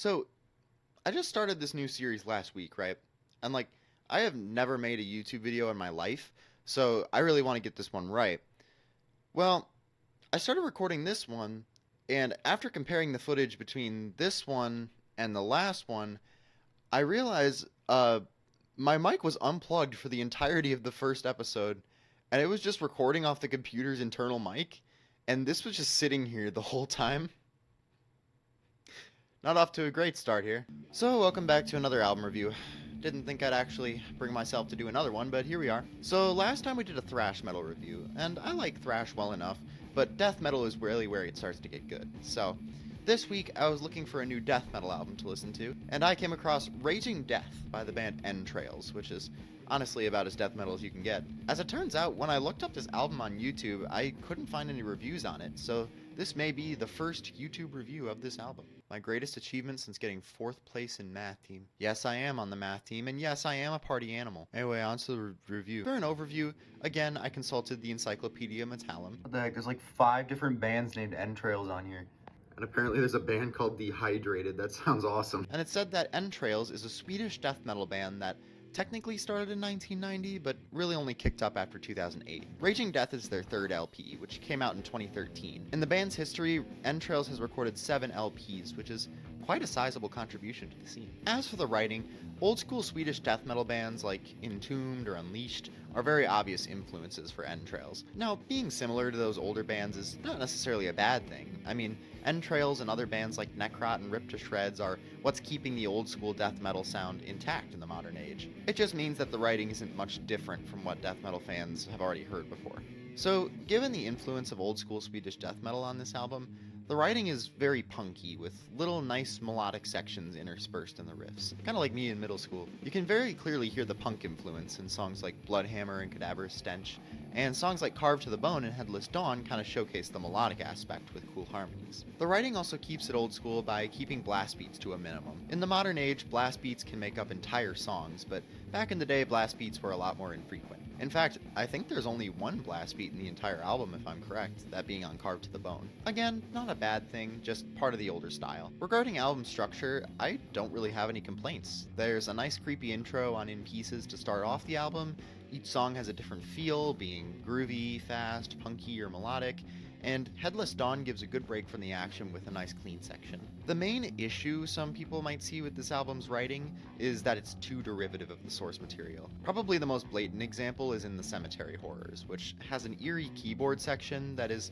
So, I just started this new series last week, right? And I have never made a YouTube video in my life, so I really want to get this one right. Well, I started recording this one, and after comparing the footage between this one and the last one, I realized my mic was unplugged for the entirety of the first episode, and it was just recording off the computer's internal mic, and this was just sitting here the whole time. Not off to a great start here. So, welcome back to another album review. Didn't think I'd actually bring myself to do another one, but here we are. So, last time we did a thrash metal review, and I like thrash well enough, but death metal is really where it starts to get good. So, this week I was looking for a new death metal album to listen to, and I came across Raging Death by the band Entrails, which is honestly about as death metal as you can get. As it turns out, when I looked up this album on YouTube, I couldn't find any reviews on it, so this may be the first YouTube review of this album. My greatest achievement since getting 4th place in math team. Yes, I am on the math team, and yes, I am a party animal. Anyway, on to the review. For an overview, again, I consulted the Encyclopedia Metallum. What the heck, there's like 5 different bands named Entrails on here. And apparently there's a band called Dehydrated. That sounds awesome. And it said that Entrails is a Swedish death metal band that technically started in 1990, but really only kicked up after 2008. Raging Death is their 3rd LP, which came out in 2013. In the band's history, Entrails has recorded 7 LPs, which is quite a sizable contribution to the scene. As for the writing, old school Swedish death metal bands like Entombed or Unleashed are very obvious influences for Entrails. Now, being similar to those older bands is not necessarily a bad thing. I mean, Entrails and other bands like Necrot and Ripped to Shreds are what's keeping the old school death metal sound intact in the modern age. It just means that the writing isn't much different from what death metal fans have already heard before. So, given the influence of old school Swedish death metal on this album, the writing is very punky, with little nice melodic sections interspersed in the riffs. Kinda like me in middle school. You can very clearly hear the punk influence in songs like Bloodhammer and Cadaverous Stench, and songs like Carved to the Bone and Headless Dawn kinda showcase the melodic aspect with cool harmonies. The writing also keeps it old school by keeping blast beats to a minimum. In the modern age, blast beats can make up entire songs, but back in the day, blast beats were a lot more infrequent. In fact, I think there's only one blast beat in the entire album if I'm correct, that being on Carved to the Bone. Again, not a bad thing, just part of the older style. Regarding album structure, I don't really have any complaints. There's a nice creepy intro on In Pieces to start off the album. Each song has a different feel, being groovy, fast, punky, or melodic, and Headless Dawn gives a good break from the action with a nice clean section. The main issue some people might see with this album's writing is that it's too derivative of the source material. Probably the most blatant example is in the Cemetery Horrors, which has an eerie keyboard section that is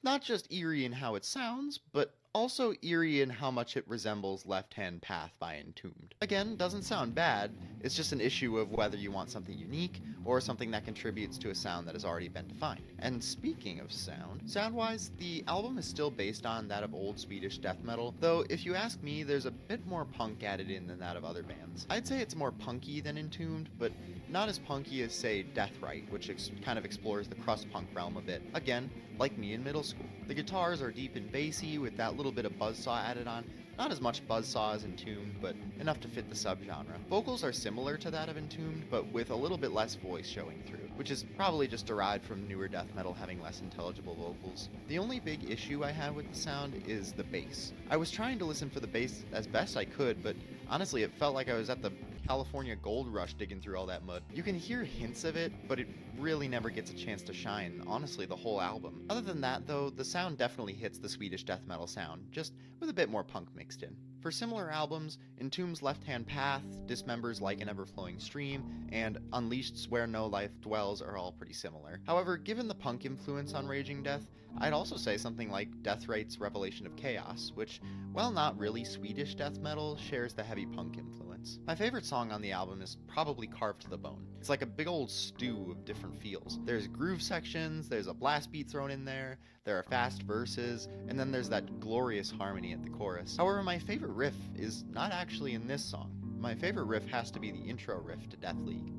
not just eerie in how it sounds, but also eerie in how much it resembles Left Hand Path by Entombed. Again, doesn't sound bad, it's just an issue of whether you want something unique or something that contributes to a sound that has already been defined. And speaking of sound-wise, the album is still based on that of old Swedish death metal, though if you ask me, there's a bit more punk added in than that of other bands. I'd say it's more punky than Entombed, but not as punky as, say, Deathrite, which kind of explores the crust punk realm a bit. Again, like me in middle school. The guitars are deep and bassy with that little bit of buzzsaw added on. Not as much buzzsaw as Entombed, but enough to fit the subgenre. Vocals are similar to that of Entombed, but with a little bit less voice showing through, which is probably just derived from newer death metal having less intelligible vocals. The only big issue I have with the sound is the bass. I was trying to listen for the bass as best I could, but honestly it felt like I was at the California gold rush digging through all that mud. You can hear hints of it, but it really never gets a chance to shine, honestly the whole album. Other than that though, the sound definitely hits the Swedish death metal sound, just with a bit more punk mixed in. For similar albums, Entombed's Left Hand Path, Dismember's Like an Ever-Flowing Stream, and Unleashed's Where No Life Dwells are all pretty similar. However, given the punk influence on Raging Death, I'd also say something like Deathrite's Revelation of Chaos, which, while not really Swedish death metal, shares the heavy punk influence. My favorite song on the album is probably Carved to the Bone. It's like a big old stew of different feels. There's groove sections, there's a blast beat thrown in there are fast verses, and then there's that glorious harmony at the chorus. However, my favorite riff is not actually in this song. My favorite riff has to be the intro riff to Death League.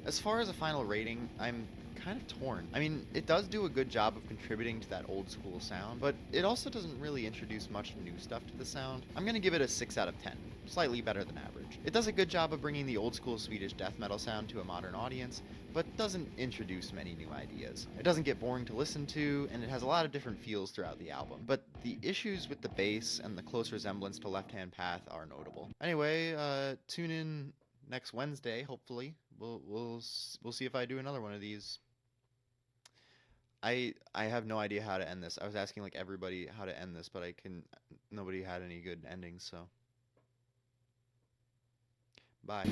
As far as a final rating, I'm kind of torn. I mean, it does do a good job of contributing to that old school sound, but it also doesn't really introduce much new stuff to the sound. I'm gonna give it a 6 out of 10, slightly better than average. It does a good job of bringing the old school Swedish death metal sound to a modern audience, but doesn't introduce many new ideas. It doesn't get boring to listen to, and it has a lot of different feels throughout the album. But the issues with the bass and the close resemblance to Left Hand Path are notable. Anyway, tune in next Wednesday, hopefully. We'll see if I do another one of these. I have no idea how to end this. I was asking like everybody how to end this, but nobody had any good endings, so bye.